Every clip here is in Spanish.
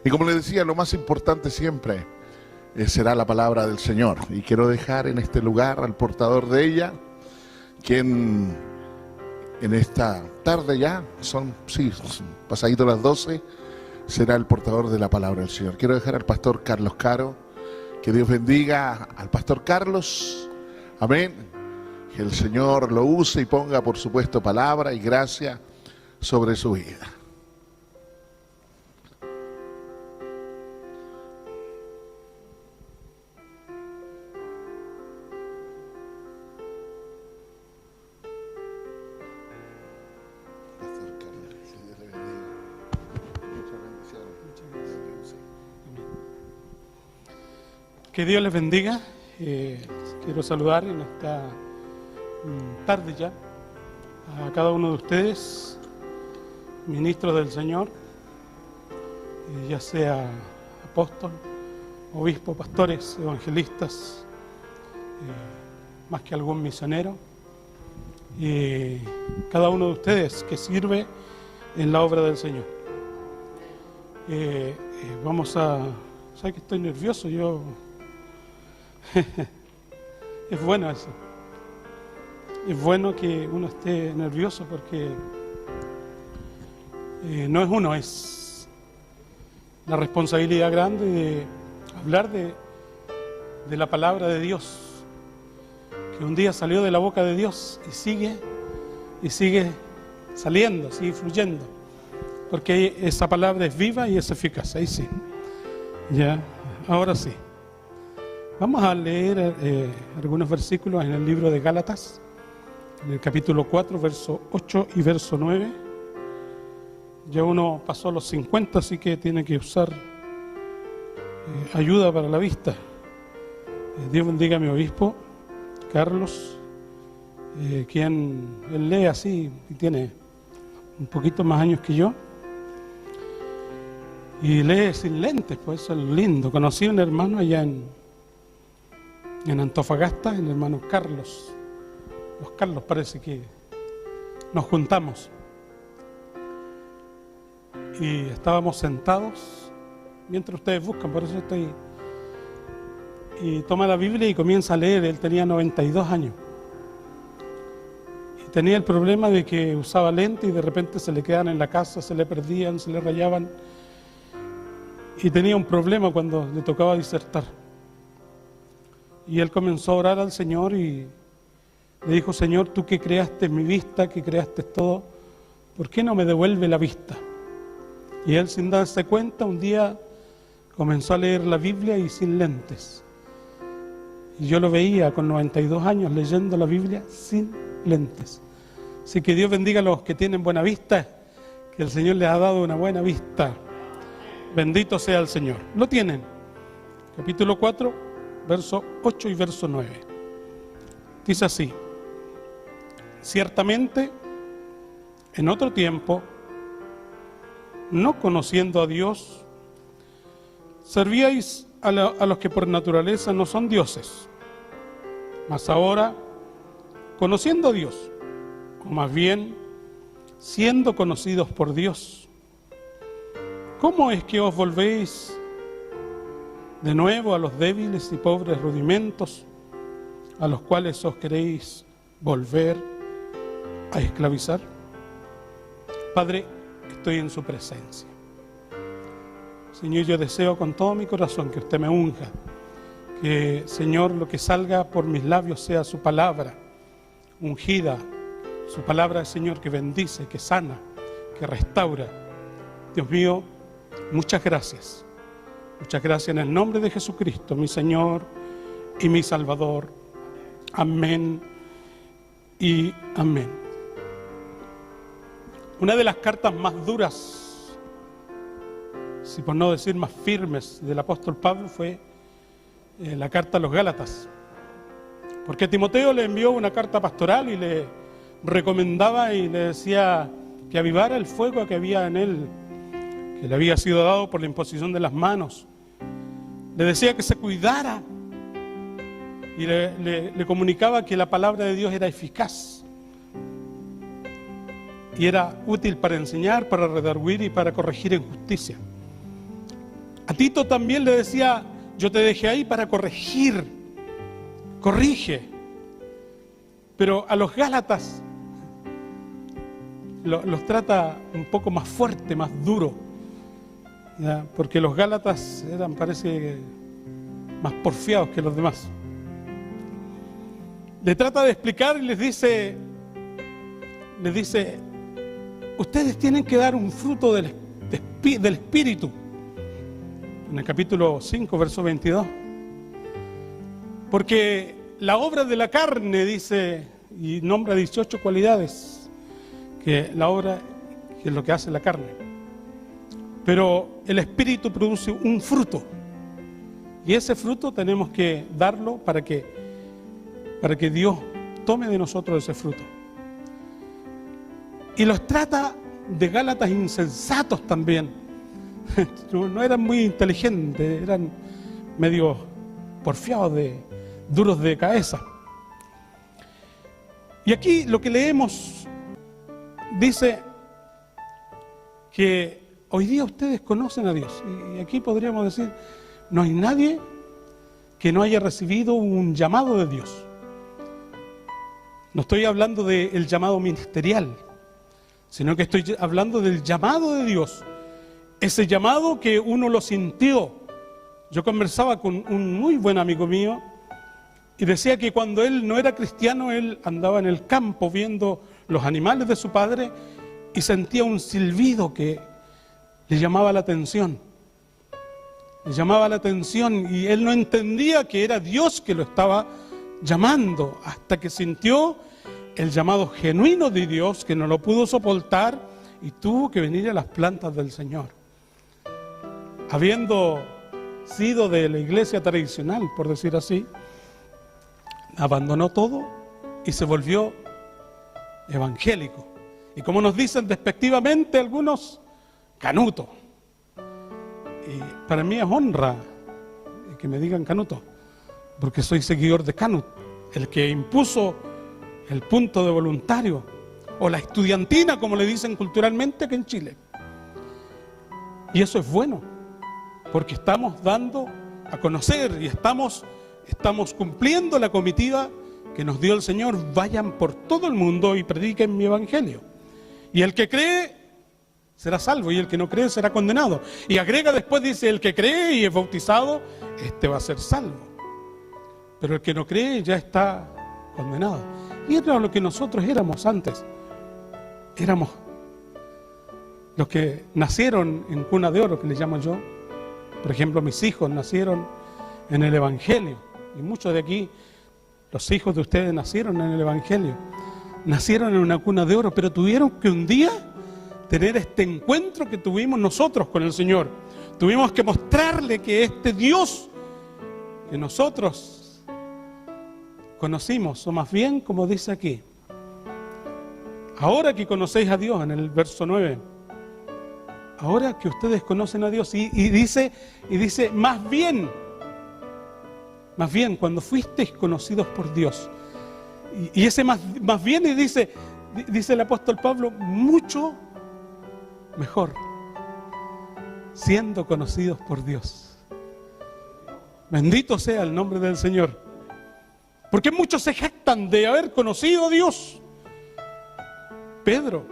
Y como les decía, lo más importante siempre será la palabra del Señor. Y quiero dejar en este lugar al portador de ella, quien en esta tarde ya, son pasadito las 12, será el portador de la palabra del Señor. Quiero dejar al pastor Carlos Caro. Que Dios bendiga al pastor Carlos. Amén. Que el Señor lo use y ponga, por supuesto, palabra y gracia sobre su vida. Que Dios les bendiga. Quiero saludar en esta tarde ya a cada uno de ustedes, ministros del Señor, ya sea apóstol, obispo, pastores, evangelistas, más que algún misionero, y cada uno de ustedes que sirve en la obra del Señor. Vamos a... ¿Sabes que estoy nervioso? Es bueno eso. Es bueno que uno esté nervioso porque no es uno, es la responsabilidad grande de hablar de la palabra de Dios, que un día salió de la boca de Dios y sigue saliendo, sigue fluyendo, porque esa palabra es viva y es eficaz. Ahí sí. Ya, ahora sí. Vamos a leer algunos versículos en el libro de Gálatas, en el capítulo 4, verso 8 y verso 9. Ya uno pasó los 50, así que tiene que usar ayuda para la vista. Dios bendiga a mi obispo, Carlos, quien él lee así y tiene un poquito más años que yo. Y lee sin lentes, pues eso es lindo. Conocí a un hermano allá en Antofagasta, el hermano Carlos. Los Carlos parece que nos juntamos. Y estábamos sentados, mientras ustedes buscan, por eso estoy... Y toma la Biblia y comienza a leer. Él tenía 92 años. Y tenía el problema de que usaba lentes y de repente se le quedaban en la casa, se le perdían, se le rayaban. Y tenía un problema cuando le tocaba disertar. Y él comenzó a orar al Señor y le dijo: Señor, tú que creaste mi vista, que creaste todo, ¿por qué no me devuelve la vista? Y él, sin darse cuenta, un día comenzó a leer la Biblia y sin lentes. Y yo lo veía con 92 años leyendo la Biblia sin lentes. Así que Dios bendiga a los que tienen buena vista, que el Señor les ha dado una buena vista. Bendito sea el Señor. Lo tienen. Capítulo 4, verso 8 y verso 9. Dice así: ciertamente, en otro tiempo, no conociendo a Dios, servíais a los que por naturaleza no son dioses. Mas ahora, conociendo a Dios, o más bien, siendo conocidos por Dios, ¿cómo es que os volvéis de nuevo a los débiles y pobres rudimentos a los cuales os queréis volver a esclavizar? Padre, estoy en su presencia. Señor, yo deseo con todo mi corazón que usted me unja, que, Señor, lo que salga por mis labios sea su palabra ungida, su palabra, Señor, que bendice, que sana, que restaura. Dios mío, muchas gracias. Muchas gracias en el nombre de Jesucristo, mi Señor y mi Salvador. Amén y amén. Una de las cartas más duras, si por no decir más firmes, del apóstol Pablo fue la carta a los Gálatas. Porque Timoteo le envió una carta pastoral y le recomendaba y le decía que avivara el fuego que había en él, que le había sido dado por la imposición de las manos. Le decía que se cuidara y le comunicaba que la palabra de Dios era eficaz y era útil para enseñar, para redarguir y para corregir en justicia. A Tito también le decía, yo te dejé ahí para corregir, corrige. Pero a los Gálatas los trata un poco más fuerte, más duro, ¿ya? Porque los Gálatas eran, parece, más porfiados que los demás. Le trata de explicar y les dice, ustedes tienen que dar un fruto del Espíritu. En el capítulo 5, verso 22. Porque la obra de la carne, dice, y nombra 18 cualidades, que la obra que es lo que hace la carne. Pero el Espíritu produce un fruto. Y ese fruto tenemos que darlo para que Dios tome de nosotros ese fruto. Y los trata de Gálatas insensatos también. No eran muy inteligentes, eran medio porfiados, duros de cabeza. Y aquí lo que leemos dice que hoy día ustedes conocen a Dios. Y aquí podríamos decir, no hay nadie que no haya recibido un llamado de Dios. No estoy hablando del llamado ministerial, sino que estoy hablando del llamado de Dios. Ese llamado que uno lo sintió. Yo conversaba con un muy buen amigo mío y decía que cuando él no era cristiano, él andaba en el campo viendo los animales de su padre y sentía un silbido que le llamaba la atención. Le llamaba la atención y él no entendía que era Dios que lo estaba llamando, hasta que sintió el llamado genuino de Dios, que no lo pudo soportar y tuvo que venir a las plantas del Señor. Habiendo sido de la iglesia tradicional, por decir así, abandonó todo y se volvió evangélico. Y como nos dicen despectivamente algunos, canuto. Y para mí es honra que me digan canuto, porque soy seguidor de Canut, el que impuso el punto de voluntario, o la estudiantina, como le dicen culturalmente, que en Chile. Y eso es bueno, porque estamos dando a conocer y estamos cumpliendo la comitiva que nos dio el Señor. Vayan por todo el mundo y prediquen mi evangelio. Y el que cree será salvo, y el que no cree será condenado. Y agrega después, dice, el que cree y es bautizado, este va a ser salvo. Pero el que no cree ya está condenado. Y era lo que nosotros éramos antes. Éramos los que nacieron en cuna de oro, que le llamo yo. Por ejemplo, mis hijos nacieron en el Evangelio. Y muchos de aquí, los hijos de ustedes nacieron en el Evangelio. Nacieron en una cuna de oro, pero tuvieron que un día tener este encuentro que tuvimos nosotros con el Señor. Tuvimos que mostrarle que este Dios que nosotros conocimos, o más bien, como dice aquí, ahora que conocéis a Dios, en el verso 9, ahora que ustedes conocen a Dios, y dice, más bien, cuando fuisteis conocidos por Dios, y ese más bien, y dice el apóstol Pablo, mucho mejor, siendo conocidos por Dios. Bendito sea el nombre del Señor. Porque muchos se jactan de haber conocido a Dios. Pedro,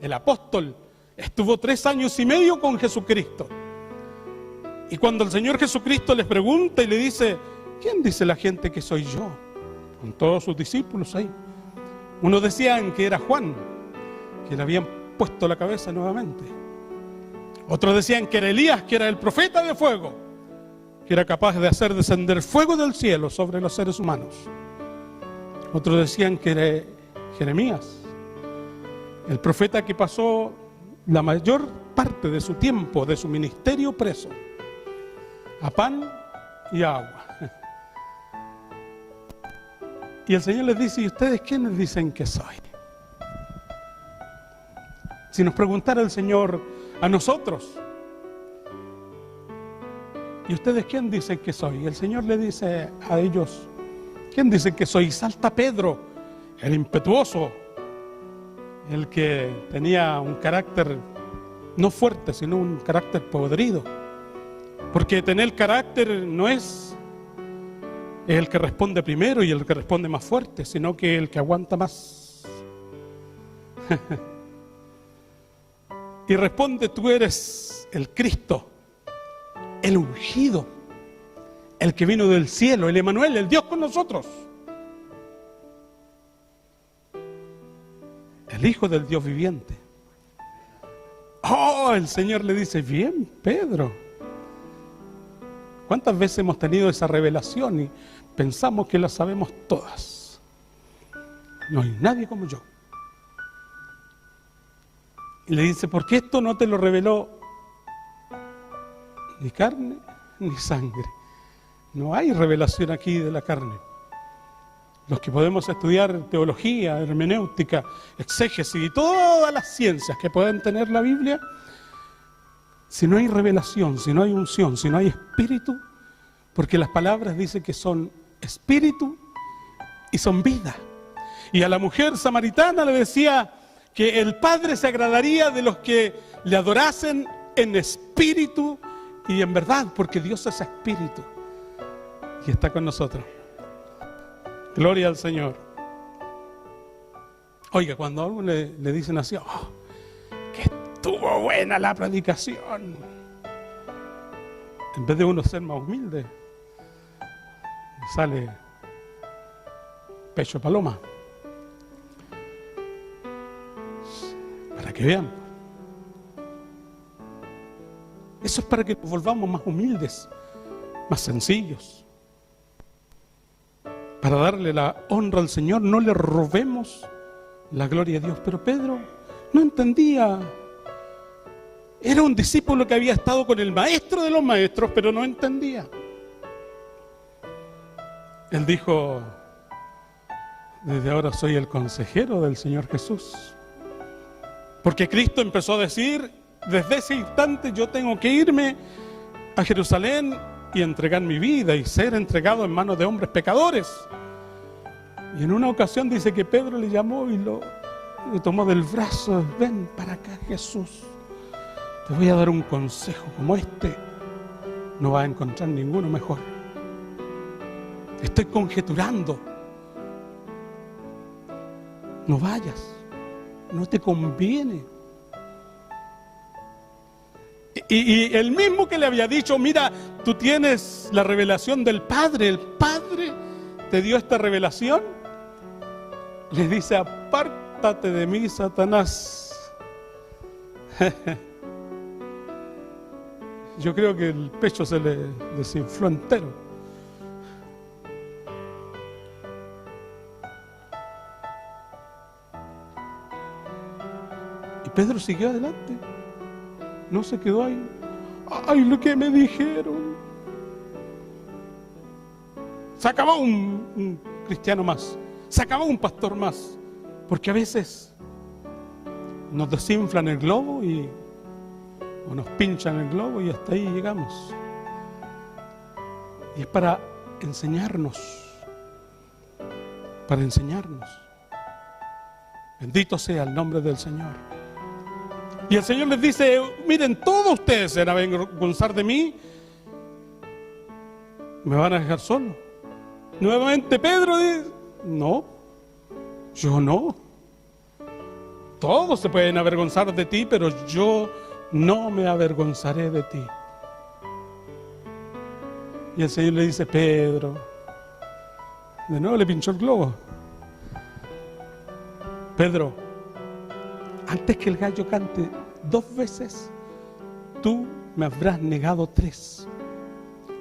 el apóstol, estuvo 3 años y medio con Jesucristo. Y cuando el Señor Jesucristo les pregunta y le dice, ¿quién dice la gente que soy yo? Con todos sus discípulos ahí. Unos decían que era Juan, que le habían puesto la cabeza nuevamente. Otros decían que era Elías, que era el profeta de fuego, que era capaz de hacer descender fuego del cielo sobre los seres humanos. Otros decían que era Jeremías, el profeta que pasó la mayor parte de su tiempo, de su ministerio, preso, a pan y a agua. Y el Señor les dice, ¿y ustedes quiénes dicen que soy? Si nos preguntara el Señor a nosotros, ¿y ustedes quién dicen que soy? Y el Señor le dice a ellos, ¿quién dicen que soy? Y salta Pedro, el impetuoso, el que tenía un carácter no fuerte, sino un carácter podrido. Porque tener carácter no es el que responde primero y el que responde más fuerte, sino que el que aguanta más. Y responde: tú eres el Cristo, el ungido, el que vino del cielo, el Emanuel, el Dios con nosotros, el Hijo del Dios viviente. Oh, el Señor le dice: bien, Pedro. ¿Cuántas veces hemos tenido esa revelación y pensamos que la sabemos todas? No hay nadie como yo. Y le dice: ¿por qué esto no te lo reveló ni carne ni sangre? No hay revelación aquí de la carne. Los que podemos estudiar teología, hermenéutica, exégesis y todas las ciencias que pueden tener la Biblia, si no hay revelación, si no hay unción, si no hay espíritu, porque las palabras dicen que son espíritu y son vida. Y a la mujer samaritana le decía que el Padre se agradaría de los que le adorasen en espíritu y en verdad, porque Dios es espíritu y está con nosotros. Gloria al Señor. Oiga, cuando a uno le dicen así: oh, que estuvo buena la predicación, en vez de uno ser más humilde, sale pecho de paloma. Para que vean. Eso es para que nos volvamos más humildes, más sencillos. Para darle la honra al Señor, no le robemos la gloria a Dios. Pero Pedro no entendía. Era un discípulo que había estado con el maestro de los maestros, pero no entendía. Él dijo: desde ahora soy el consejero del Señor Jesús. Porque Cristo empezó a decir: desde ese instante yo tengo que irme a Jerusalén y entregar mi vida y ser entregado en manos de hombres pecadores. Y en una ocasión dice que Pedro le llamó y lo tomó del brazo: ven para acá, Jesús, te voy a dar un consejo como este, no vas a encontrar ninguno mejor. Estoy conjeturando, no vayas, no te conviene. Y el mismo que le había dicho: mira, tú tienes la revelación del Padre, el Padre te dio esta revelación, le dice: apártate de mí, Satanás. Yo creo que el pecho se le desinfló entero. Y Pedro siguió adelante. No se quedó ahí. ¡Ay, lo que me dijeron! Se acabó un cristiano más. Se acabó un pastor más. Porque a veces nos desinflan el globo o nos pinchan el globo y hasta ahí llegamos. Y es para enseñarnos. Para enseñarnos. Bendito sea el nombre del Señor. Y el Señor les dice: miren, todos ustedes se van a avergonzar de mí, me van a dejar solo. Nuevamente Pedro dice: no, yo no. Todos se pueden avergonzar de ti, pero yo no me avergonzaré de ti. Y el Señor le dice: Pedro, de nuevo le pinchó el globo. Pedro, antes que el gallo cante 2 veces, tú me habrás negado 3.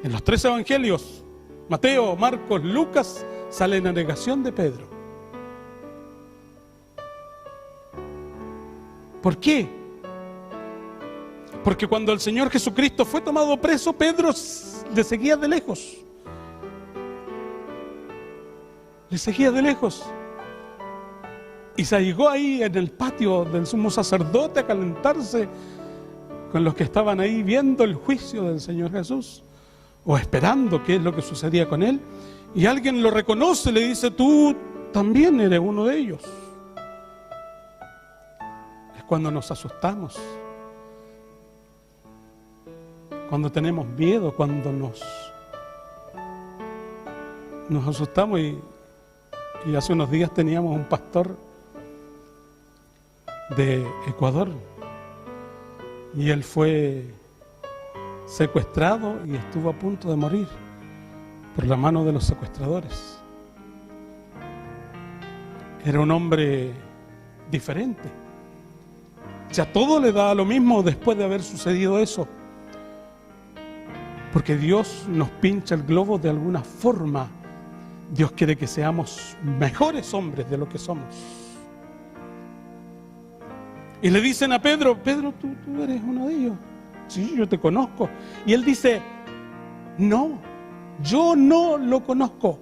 En los 3 evangelios, Mateo, Marcos, Lucas, sale la negación de Pedro. ¿Por qué? Porque cuando el Señor Jesucristo fue tomado preso, Pedro le seguía de lejos. Le seguía de lejos. Y se llegó ahí en el patio del sumo sacerdote a calentarse con los que estaban ahí viendo el juicio del Señor Jesús, o esperando qué es lo que sucedía con él. Y alguien lo reconoce, le dice: tú también eres uno de ellos. Es cuando nos asustamos. cuando tenemos miedo, cuando nos asustamos. Y hace unos días teníamos un pastor de Ecuador y él fue secuestrado y estuvo a punto de morir por la mano de los secuestradores. Era un hombre diferente. Ya todo le da lo mismo después de haber sucedido eso, porque Dios nos pincha el globo de alguna forma. Dios quiere que seamos mejores hombres de lo que somos. Y le dicen a Pedro: Pedro, tú eres uno de ellos. Sí, yo te conozco. Y él dice: no, yo no lo conozco.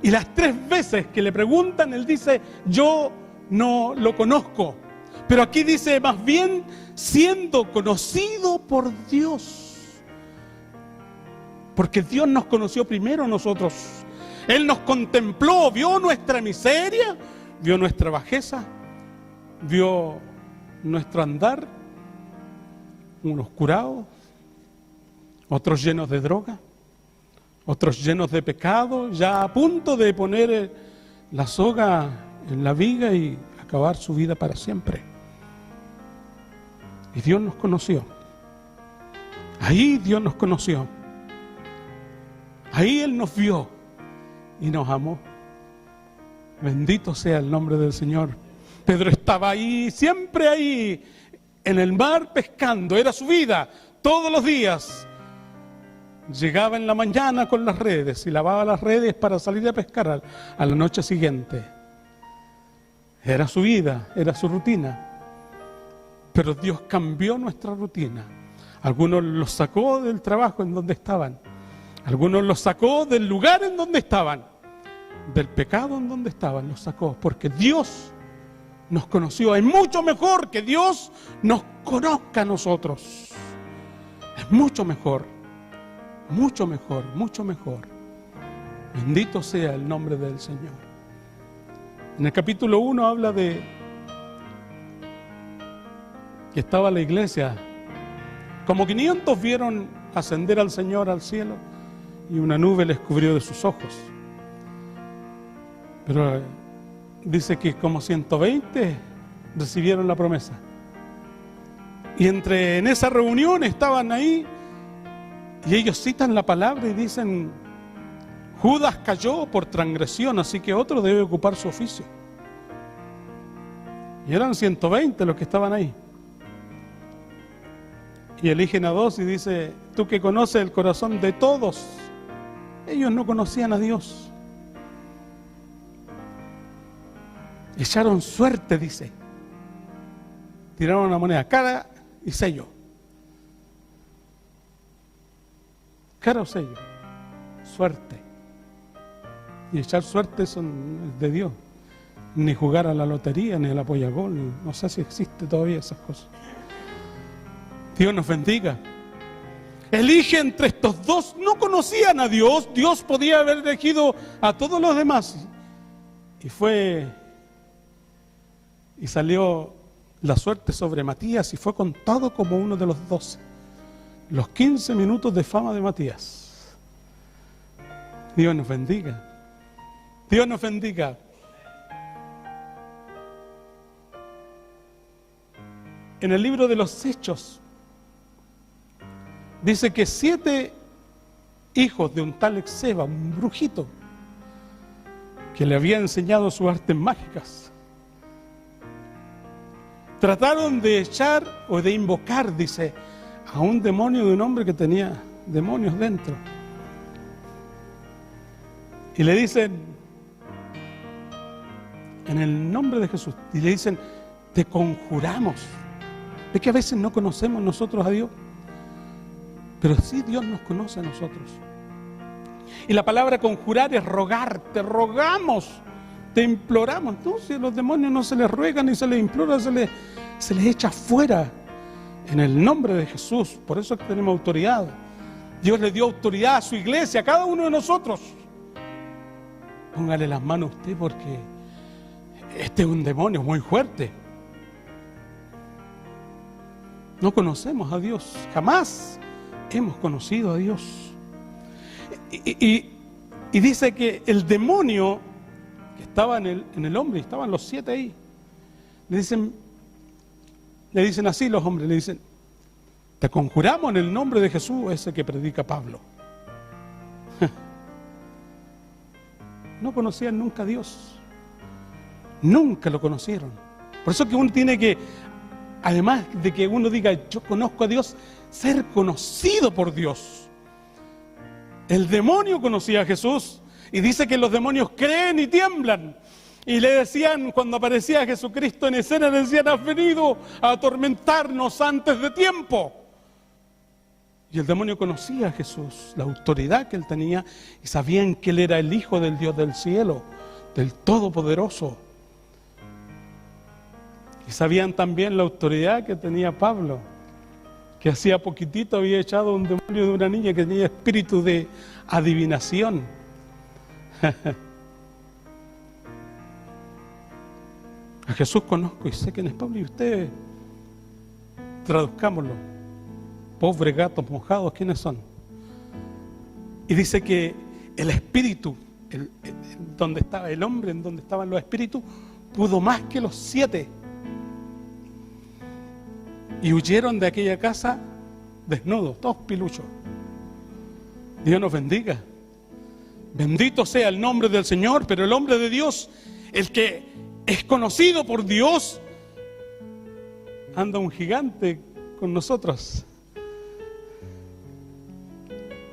Y las 3 veces que le preguntan, él dice: yo no lo conozco. Pero aquí dice más bien: siendo conocido por Dios. Porque Dios nos conoció primero a nosotros. Él nos contempló, vio nuestra miseria, vio nuestra bajeza, vio nuestro andar, unos curados, otros llenos de droga, otros llenos de pecado, ya a punto de poner la soga en la viga y acabar su vida para siempre. Y Dios nos conoció. Ahí Dios nos conoció. Ahí Él nos vio y nos amó. Bendito sea el nombre del Señor. Pedro estaba ahí, siempre ahí, en el mar pescando. Era su vida, todos los días. Llegaba en la mañana con las redes y lavaba las redes para salir a pescar a la noche siguiente. Era su vida, era su rutina. Pero Dios cambió nuestra rutina. Algunos los sacó del trabajo en donde estaban. Algunos los sacó del lugar en donde estaban. Del pecado en donde estaban, los sacó. Porque Dios nos conoció. Es mucho mejor que Dios nos conozca a nosotros. Es mucho mejor. Mucho mejor, mucho mejor. Bendito sea el nombre del Señor. En el capítulo 1 habla de que estaba la iglesia. Como 500 vieron ascender al Señor al cielo y una nube les cubrió de sus ojos. Pero dice que como 120 recibieron la promesa. Y en esa reunión estaban ahí y ellos citan la palabra y dicen: Judas cayó por transgresión, así que otro debe ocupar su oficio. Y eran 120 los que estaban ahí. Y eligen a 2 y dice: tú que conoces el corazón de todos. Ellos no conocían a Dios. Echaron suerte, dice. Tiraron una moneda, cara y sello. Cara o sello. Suerte. Y echar suerte son de Dios. Ni jugar a la lotería, ni al apoyagol. No sé si existe todavía esas cosas. Dios nos bendiga. Elige entre estos 2. No conocían a Dios. Dios podía haber elegido a todos los demás. Y salió la suerte sobre Matías y fue contado como uno de los 12. Los 15 minutos de fama de Matías. Dios nos bendiga. Dios nos bendiga. En el libro de los Hechos dice que 7 hijos de un tal Exeba, un brujito, que le había enseñado sus artes mágicas, trataron de echar o de invocar, dice, a un demonio de un hombre que tenía demonios dentro. Y le dicen, en el nombre de Jesús, y le dicen: te conjuramos. Es que a veces no conocemos nosotros a Dios, pero sí Dios nos conoce a nosotros. Y la palabra conjurar es rogar. Te rogamos, te imploramos. Entonces a los demonios no se les ruega ni se les implora, se les echa fuera en el nombre de Jesús. Por eso es que tenemos autoridad. Dios le dio autoridad a su iglesia, a cada uno de nosotros. Póngale las manos a usted, porque este es un demonio muy fuerte. No conocemos a Dios, jamás hemos conocido a Dios. Y dice que el demonio que estaba en el hombre, estaban los 7 ahí, le dicen así los hombres, le dicen: te conjuramos en el nombre de Jesús, ese que predica Pablo. No conocían nunca a Dios, nunca lo conocieron. Por eso que uno tiene que, además de que uno diga yo conozco a Dios, ser conocido por Dios. El demonio conocía a Jesús y dice que los demonios creen y tiemblan. Y le decían, cuando aparecía Jesucristo en escena, le decían: has venido a atormentarnos antes de tiempo. Y el demonio conocía a Jesús, la autoridad que él tenía, y sabían que él era el Hijo del Dios del cielo, del Todopoderoso. Y sabían también la autoridad que tenía Pablo, que hacía poquitito había echado un demonio de una niña que tenía espíritu de adivinación. A Jesús conozco y sé quién es Pablo. Y ustedes, traduzcámoslo: pobres gatos mojados, ¿quiénes son? Y dice que el espíritu, donde estaba el hombre, en donde estaban los espíritus, pudo más que los 7. Y huyeron de aquella casa desnudos, todos piluchos. Dios nos bendiga. Bendito sea el nombre del Señor. Pero el hombre de Dios, el que es conocido por Dios, anda un gigante con nosotros.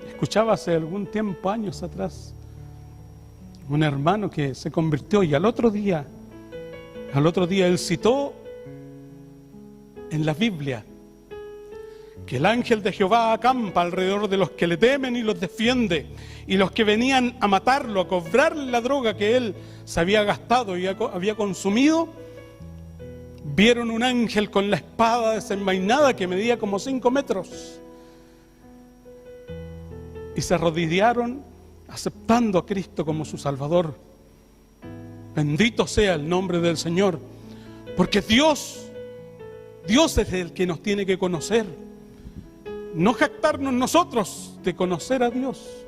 Escuchaba hace algún tiempo, años atrás, un hermano que se convirtió y al otro día él citó en la Biblia que el ángel de Jehová acampa alrededor de los que le temen y los defiende, y los que venían a matarlo, a cobrarle la droga que él se había gastado y había consumido, vieron un ángel con la espada desenvainada que medía como 5 metros y se arrodillaron aceptando a Cristo como su Salvador. Bendito sea el nombre del Señor, porque Dios es el que nos tiene que conocer, no jactarnos nosotros de conocer a Dios.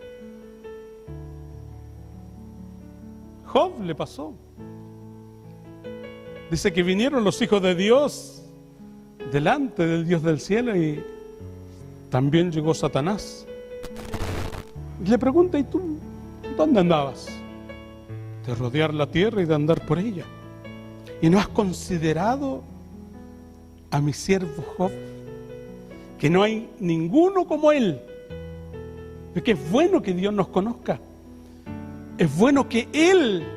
Job le pasó. Dice que vinieron los hijos de Dios delante del Dios del cielo y también llegó Satanás. Y le pregunta: ¿y tú dónde andabas? De rodear la tierra y de andar por ella. ¿Y no has considerado a mi siervo Job, que no hay ninguno como él? Porque es bueno que Dios nos conozca. Es bueno que Él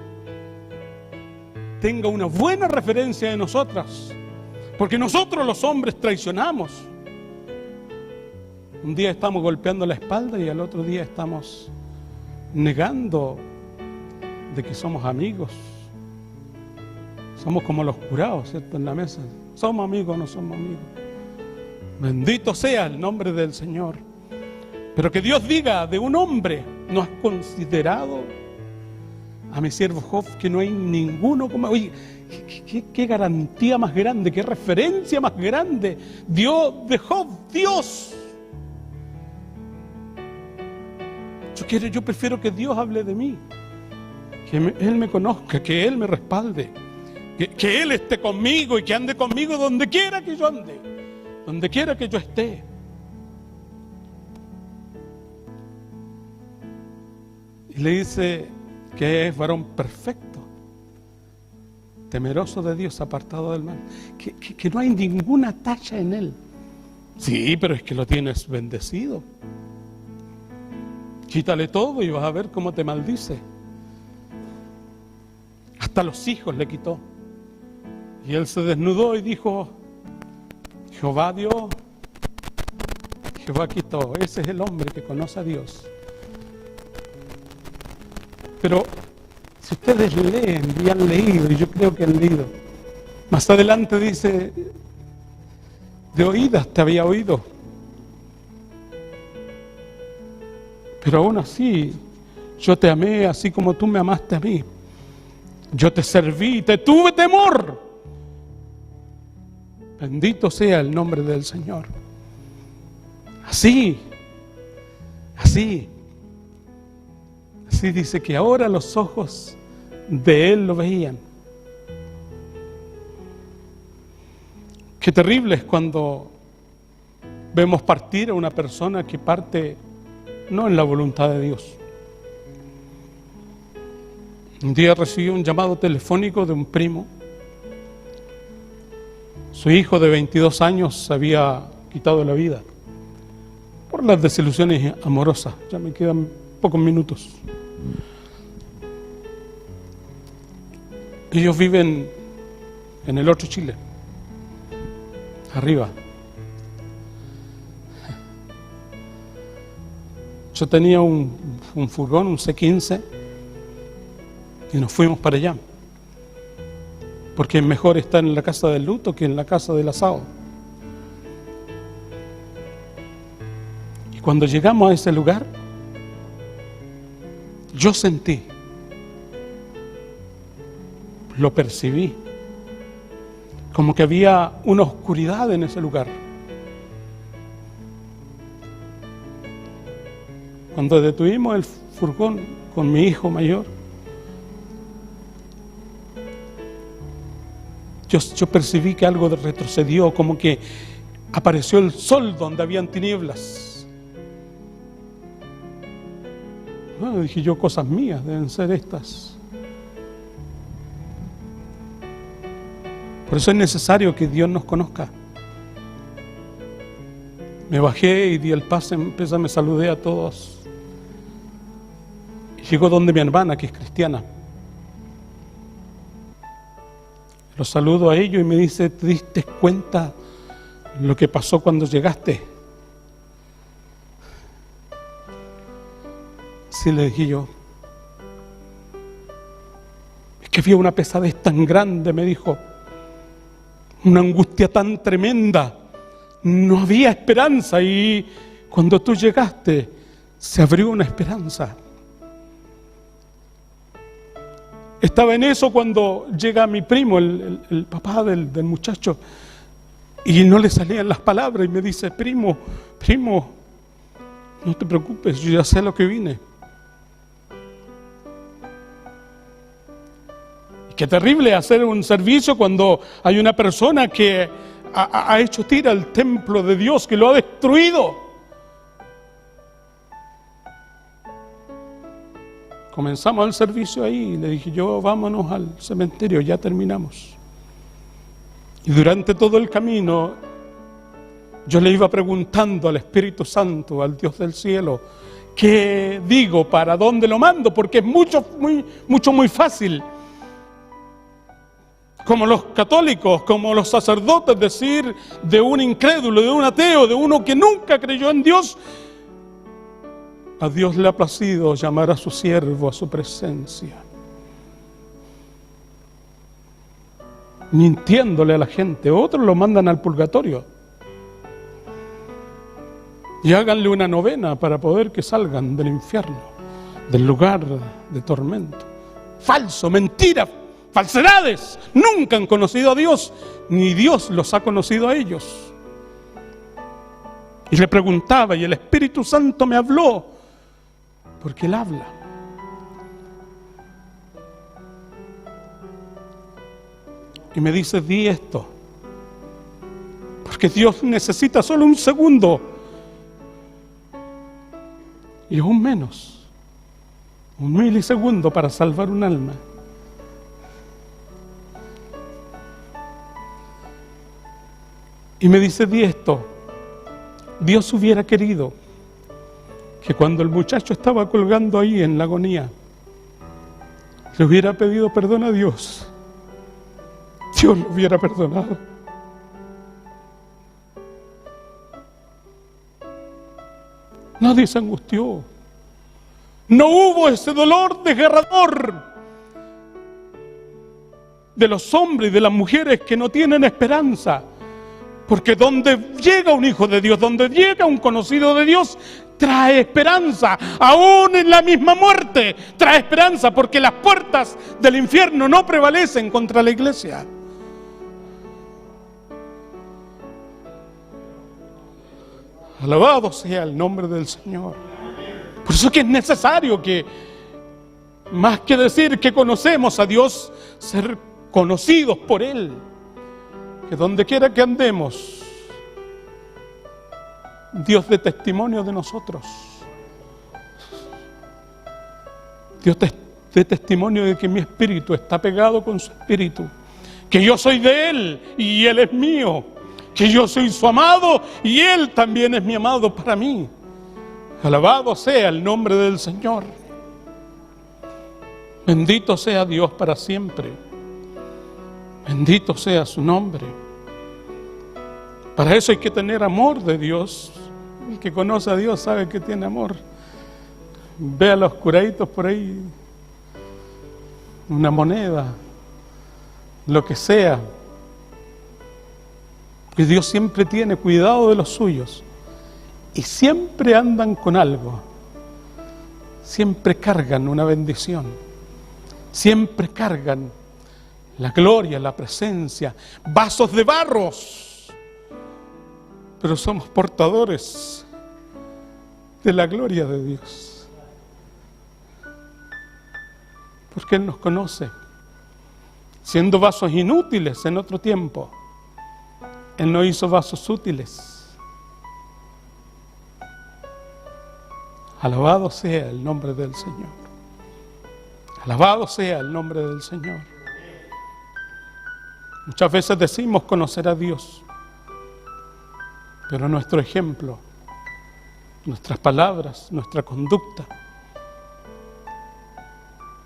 tenga una buena referencia de nosotras, porque nosotros los hombres traicionamos. Un día estamos golpeando la espalda y al otro día estamos negando de que somos amigos. Somos como los curados, ¿cierto? En la mesa. ¿Somos amigos o no somos amigos? Bendito sea el nombre del Señor. Pero que Dios diga de un hombre: ¿no has considerado a mi siervo Job, que no hay ninguno como... Oye, qué garantía más grande, qué referencia más grande dio de Job Dios. Yo prefiero que Dios hable de mí, que Él me conozca, que Él me respalde, que Él esté conmigo y que ande conmigo donde quiera que yo ande, donde quiera que yo esté. Y le dice que es varón perfecto, temeroso de Dios, apartado del mal, que no hay ninguna tacha en él. Sí, pero es que lo tienes bendecido. Quítale todo y vas a ver cómo te maldice. Hasta los hijos le quitó. Y él se desnudó y dijo: Jehová dio, Jehová quitó. Ese es el hombre que conoce a Dios. Pero si ustedes leen y han leído, y yo creo que han leído, más adelante dice: de oídas te había oído, pero aún así yo te amé así como tú me amaste a mí. Yo te serví y te tuve temor. Bendito sea el nombre del Señor. Así Así dice que ahora los ojos de él lo veían. Qué terrible es cuando vemos partir a una persona que parte no en la voluntad de Dios. Un día recibí un llamado telefónico de un primo. Su hijo de 22 años se había quitado la vida por las desilusiones amorosas. Ya me quedan pocos minutos. Ellos viven en el otro Chile, arriba. Yo tenía un furgón, un C15, y nos fuimos para allá, porque es mejor estar en la casa del luto que en la casa del asado. Y cuando llegamos a ese lugar, yo sentí, lo percibí, como que había una oscuridad en ese lugar. Cuando detuvimos el furgón con mi hijo mayor, yo percibí que algo retrocedió, como que apareció el sol donde habían tinieblas. Bueno, dije yo, cosas mías deben ser estas. Por eso es necesario que Dios nos conozca. Me bajé y di el pase, me saludé a todos. Y llegó donde mi hermana, que es cristiana. Los saludo a ellos y me dice, ¿te diste cuenta lo que pasó cuando llegaste? Sí, le dije yo. Es que había una pesadez tan grande, me dijo. Una angustia tan tremenda. No había esperanza y cuando tú llegaste se abrió una esperanza. Estaba en eso cuando llega mi primo, el papá del muchacho, y no le salían las palabras y me dice, primo, no te preocupes, yo ya sé lo que vine. Y qué terrible hacer un servicio cuando hay una persona que ha hecho tira al templo de Dios, que lo ha destruido. Comenzamos el servicio ahí y le dije yo, vámonos al cementerio, ya terminamos. Y durante todo el camino yo le iba preguntando al Espíritu Santo, al Dios del cielo, ¿qué digo? ¿Para dónde lo mando? Porque es muy fácil, como los católicos, como los sacerdotes, decir de un incrédulo, de un ateo, de uno que nunca creyó en Dios. A Dios le ha placido llamar a su siervo a su presencia, mintiéndole a la gente. Otros lo mandan al purgatorio y háganle una novena para poder que salgan del infierno, del lugar de tormento. Falso, mentira, falsedades. Nunca han conocido a Dios, ni Dios los ha conocido a ellos. Y le preguntaba y el Espíritu Santo me habló, porque Él habla. Y me dice, di esto, porque Dios necesita solo un segundo, y aún menos, un milisegundo para salvar un alma. Y me dice, di esto, Dios hubiera querido que cuando el muchacho estaba colgando ahí en la agonía, le hubiera pedido perdón a Dios, Dios lo hubiera perdonado. Nadie se angustió. No hubo ese dolor desgarrador de los hombres y de las mujeres que no tienen esperanza. Porque donde llega un hijo de Dios, donde llega un conocido de Dios, trae esperanza. Aún en la misma muerte trae esperanza, porque las puertas del infierno no prevalecen contra la iglesia. Alabado sea el nombre del Señor. eso que es necesario que, más que decir que conocemos a Dios, ser conocidos por Él. Que donde quiera que andemos, Dios dé testimonio de nosotros. Dios dé testimonio de que mi espíritu está pegado con su espíritu. Que yo soy de Él y Él es mío. Que yo soy su amado y Él también es mi amado para mí. Alabado sea el nombre del Señor. Bendito sea Dios para siempre. Bendito sea su nombre. Para eso hay que tener amor de Dios. El que conoce a Dios sabe que tiene amor. Ve a los curaditos por ahí, una moneda, lo que sea. Que Dios siempre tiene cuidado de los suyos. Y siempre andan con algo. Siempre cargan una bendición. Siempre cargan la gloria, la presencia, vasos de barros. Pero somos portadores de la gloria de Dios. Porque Él nos conoce. Siendo vasos inútiles en otro tiempo, Él nos hizo vasos útiles. Alabado sea el nombre del Señor. Alabado sea el nombre del Señor. Muchas veces decimos conocer a Dios, pero nuestro ejemplo, nuestras palabras, nuestra conducta,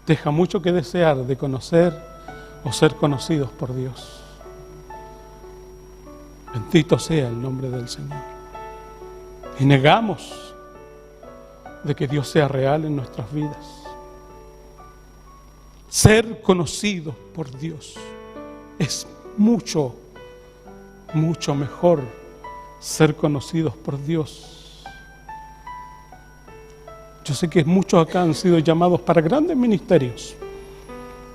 deja mucho que desear de conocer o ser conocidos por Dios. Bendito sea el nombre del Señor. Y negamos de que Dios sea real en nuestras vidas. Ser conocidos por Dios es mucho, mucho mejor ser conocidos por Dios. Yo sé que muchos acá han sido llamados para grandes ministerios,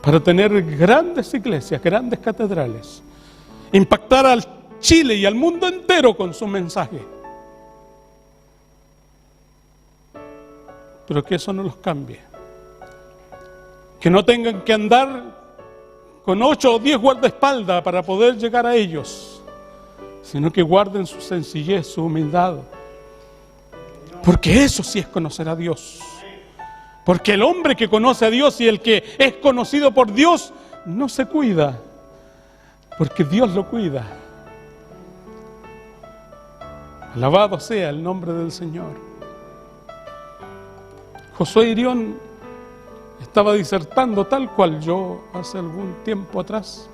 para tener grandes iglesias, grandes catedrales, impactar al Chile y al mundo entero con su mensaje. Pero que eso no los cambie. Que no tengan que andar con 8 o 10 guardaespaldas para poder llegar a ellos, sino que guarden su sencillez, su humildad. Porque eso sí es conocer a Dios. Porque el hombre que conoce a Dios y el que es conocido por Dios no se cuida, porque Dios lo cuida. Alabado sea el nombre del Señor. Josué Irión estaba disertando tal cual yo hace algún tiempo atrás,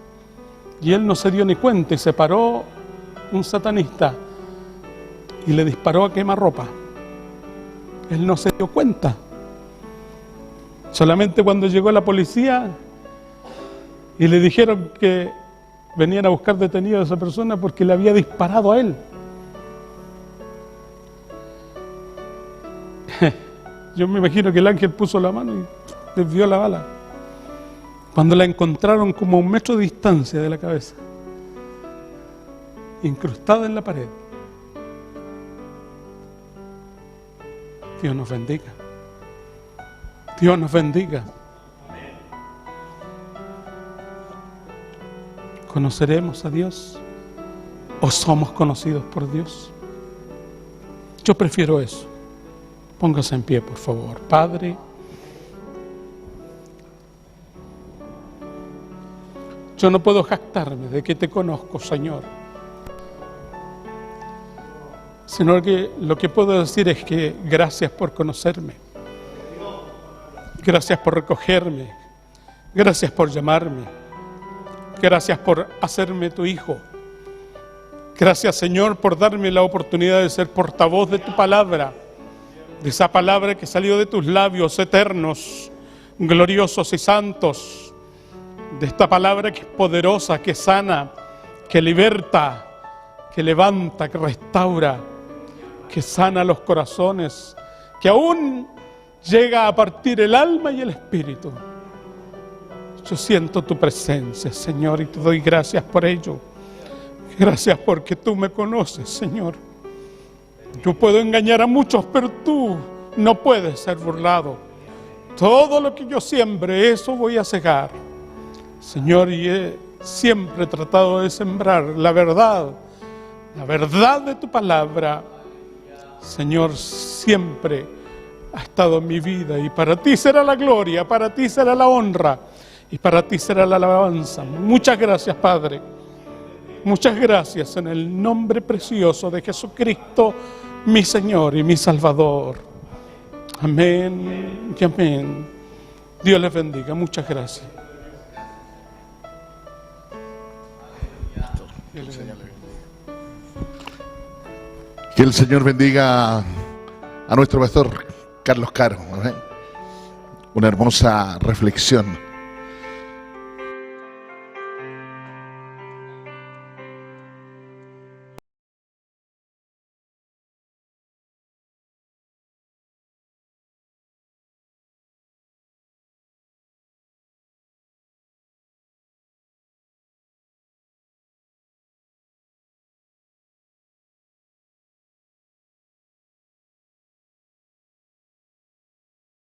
y él no se dio ni cuenta y se paró un satanista y le disparó a quemarropa. Él no se dio cuenta. Solamente cuando llegó la policía y le dijeron que venían a buscar detenido a esa persona porque le había disparado a él. Yo me imagino que el ángel puso la mano y desvió la bala. Cuando la encontraron como a 1 metro de distancia de la cabeza, incrustada en la pared. Dios nos bendiga. Dios nos bendiga. ¿Conoceremos a Dios o somos conocidos por Dios? Yo prefiero eso. Póngase en pie, por favor. Padre, yo no puedo jactarme de que te conozco, Señor, sino que lo que puedo decir es que gracias por conocerme, gracias por recogerme, gracias por llamarme, gracias por hacerme tu hijo, gracias, Señor, por darme la oportunidad de ser portavoz de tu palabra, de esa palabra que salió de tus labios eternos, gloriosos y santos, de esta palabra que es poderosa, que sana, que liberta, que levanta, que restaura, que sana los corazones, que aún llega a partir el alma y el espíritu. Yo siento tu presencia, Señor, y te doy gracias por ello. Gracias porque tú me conoces, Señor. Yo puedo engañar a muchos, pero tú no puede ser burlado. Todo lo que yo siembre, eso voy a cegar. Señor, y he siempre tratado de sembrar la verdad de tu palabra. Señor, siempre ha estado en mi vida, y para ti será la gloria, para ti será la honra, y para ti será la alabanza. Muchas gracias, Padre. Muchas gracias en el nombre precioso de Jesucristo, mi Señor y mi Salvador. Amén y amén. Dios les bendiga. Muchas gracias. Que el Señor bendiga a nuestro pastor Carlos Caro. Una hermosa reflexión